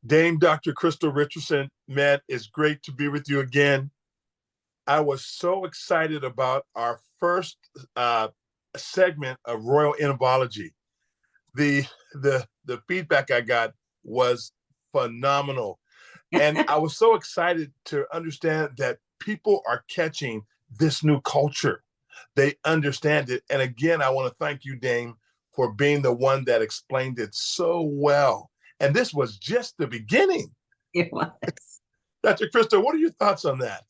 Dame Dr. Krystylle Richardson, man, it's great to be with you again. I was so excited about our first segment of Royal Innovaligy. The, the feedback I got was phenomenal. And I was so excited to understand that people are catching this new culture. They understand it. And again, I want to thank you, Dame, for being the one that explained it so well. And this was just the beginning. It was. Dr. Krystylle, what are your thoughts on that?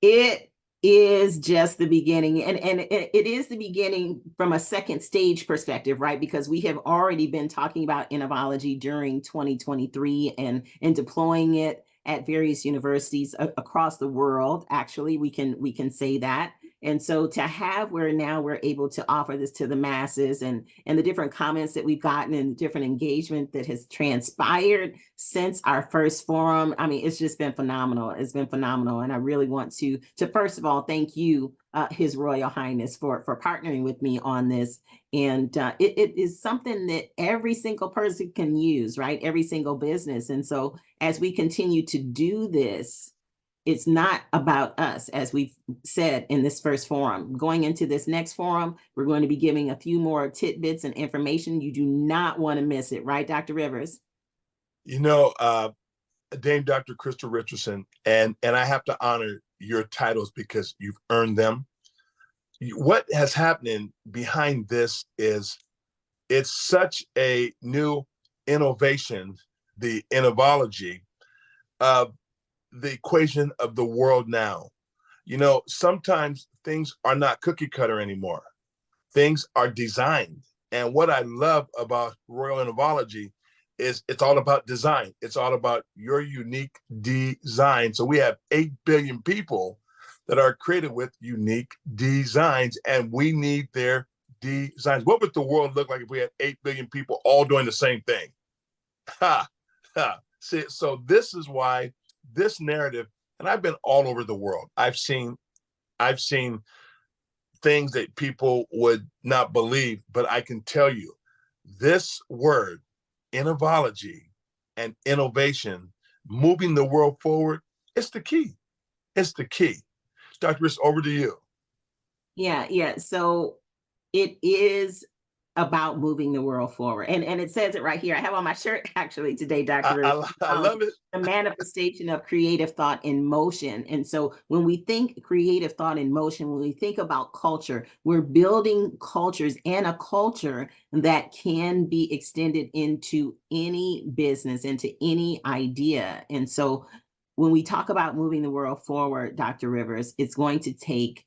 It is just the beginning. And it is the beginning from a second stage perspective, right? Because we have already been talking about Innovaligy during 2023 and deploying it at various universities across the world. Actually, we can say that. And so to have where now we're able to offer this to the masses and the different comments that we've gotten and the different engagement that has transpired since our first forum, I mean, it's just been phenomenal. It's been phenomenal. And I really want to first of all, thank you, His Royal Highness, for partnering with me on this. And it is something that every single person can use, right? Every single business. And so as we continue to do this, it's not about us, as we've said in this first forum. Going into this next forum, we're going to be giving a few more tidbits and information. You do not want to miss it, right, Dr. Rivers? You know, Dame Dr. Krystylle Richardson, and I have to honor your titles because you've earned them. What has happening behind this is it's such a new innovation, the Innovaligy of the equation of the world now. You know, sometimes things are not cookie cutter anymore. Things are designed. And what I love about Royal Innovaligy is it's all about design. It's all about your unique design. So we have 8 billion people that are created with unique designs, and we need their designs. What would the world look like if we had 8 billion people all doing the same thing? Ha, ha. See, so this is why this narrative, and I've been all over the world. I've seen things that people would not believe, but I can tell you this word, Innovaligy and innovation, moving the world forward, it's the key. It's the key. Dr. Riss, over to you. Yeah. So it is about moving the world forward. And it says it right here. I have on my shirt actually today, Dr. I love it. The manifestation of creative thought in motion. And so when we think creative thought in motion, when we think about culture, we're building cultures and a culture that can be extended into any business, into any idea. And so when we talk about moving the world forward, Dr. Rivers, it's going to take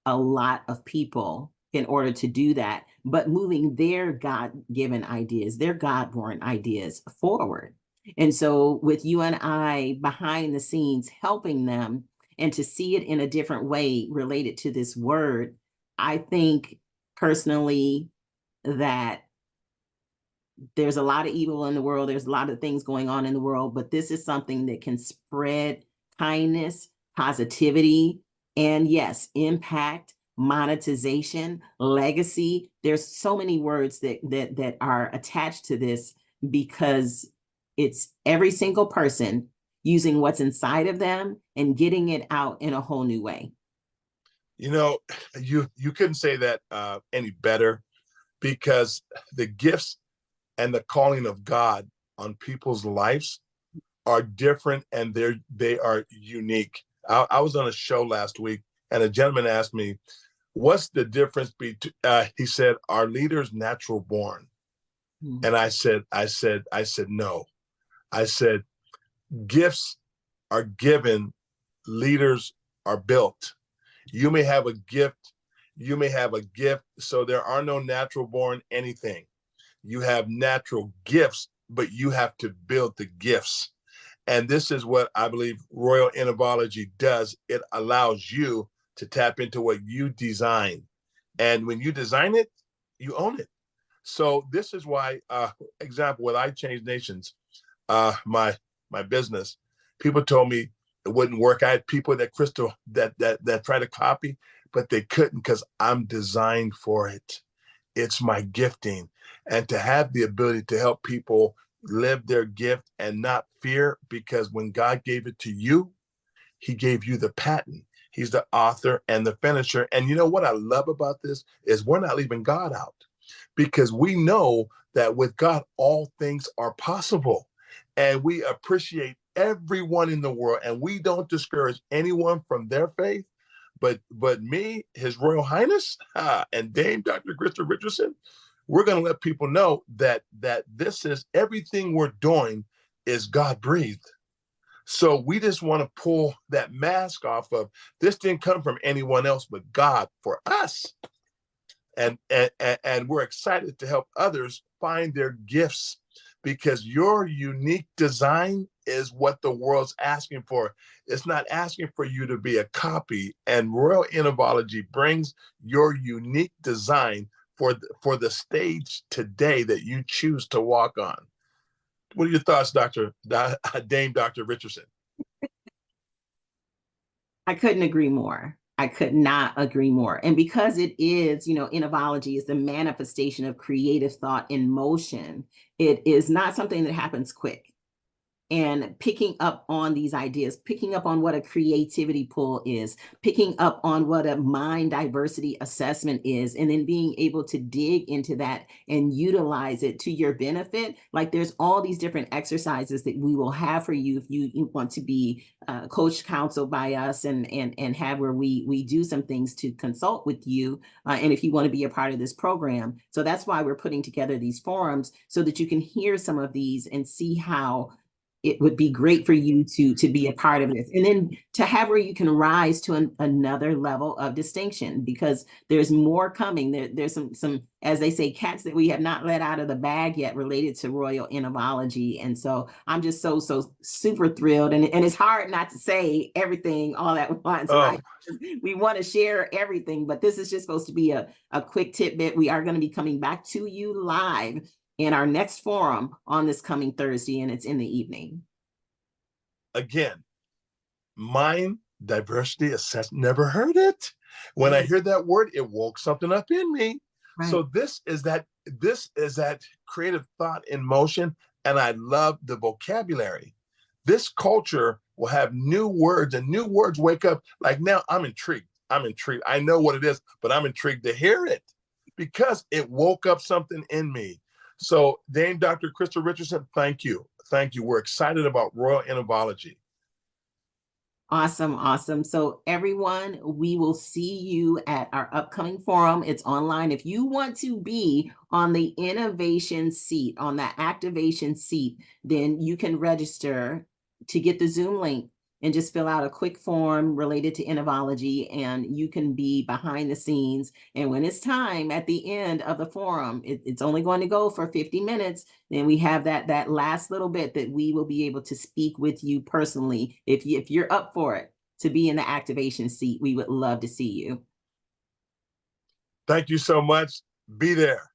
a lot of people in order to do that, but moving their God-given ideas, their God-born ideas forward. And so with you and I behind the scenes helping them and to see it in a different way related to this word, I think personally that there's a lot of evil in the world. There's a lot of things going on in the world, but this is something that can spread kindness, positivity, and yes, impact, monetization, legacy. There's so many words that are attached to this because it's every single person using what's inside of them and getting it out in a whole new way. You know, you couldn't say that any better, because the gifts and the calling of God on people's lives are different, and they are unique. I was on a show last week, and a gentleman asked me, what's the difference between, he said, are leaders natural born? Mm-hmm. And I said, no. I said, gifts are given, leaders are built. You may have a gift, so there are no natural born anything. You have natural gifts, but you have to build the gifts. And this is what I believe Royal Innovaligy does. It allows you to tap into what you design. And when you design it, you own it. So this is why, example, when I changed nations, my business, people told me it wouldn't work. I had people that Krystylle that try to copy, but they couldn't, because I'm designed for it. It's my gifting. And to have the ability to help people live their gift and not fear, because when God gave it to you, he gave you the patent. He's the author and the finisher. And you know what I love about this is we're not leaving God out, because we know that with God, all things are possible. And we appreciate everyone in the world, and we don't discourage anyone from their faith. But me, His Royal Highness, and Dame Dr. Krystylle Richardson, we're going to let people know that this is everything we're doing is God breathed. So we just want to pull that mask off of this didn't come from anyone else but God for us. And we're excited to help others find their gifts, because your unique design is what the world's asking for. It's not asking for you to be a copy. And Royal Innovaligy brings your unique design for the stage today that you choose to walk on. What are your thoughts, Dame Dr. Richardson? I couldn't agree more. I could not agree more. And because it is, Innovology is the manifestation of creative thought in motion, it is not something that happens quick. And picking up on these ideas, picking up on what a creativity pool is, picking up on what a mind diversity assessment is, and then being able to dig into that and utilize it to your benefit. Like, there's all these different exercises that we will have for you if you want to be coached, counseled by us, and have where we do some things to consult with you. And if you want to be a part of this program. So that's why we're putting together these forums, so that you can hear some of these and see how it would be great for you to be a part of this, and then to have where you can rise to another level of distinction, because there's more coming. There's some, as they say, cats that we have not let out of the bag yet related to Royal Innovaligy. And so I'm just so super thrilled, and it's hard not to say everything all at once, right? We want to share everything, but this is just supposed to be a quick tidbit. We are going to be coming back to you live in our next forum on this coming Thursday, and it's in the evening. Again, mind diversity assessment. Never heard it. When I hear that word, it woke something up in me. Right. So this is that creative thought in motion, and I love the vocabulary. This culture will have new words, and new words wake up. Like, now I'm intrigued. I know what it is, but I'm intrigued to hear it, because it woke up something in me. So, Dame Dr. Krystylle Richardson, thank you. We're excited about Royal Innovaligy. Awesome. So everyone, we will see you at our upcoming forum. It's online. If you want to be on the innovation seat, on the activation seat, then you can register to get the Zoom link and just fill out a quick form related to Innovology, and you can be behind the scenes. And when it's time at the end of the forum, it's only going to go for 50 minutes. Then we have that last little bit that we will be able to speak with you personally. If you're up for it, to be in the activation seat, we would love to see you. Thank you so much. Be there.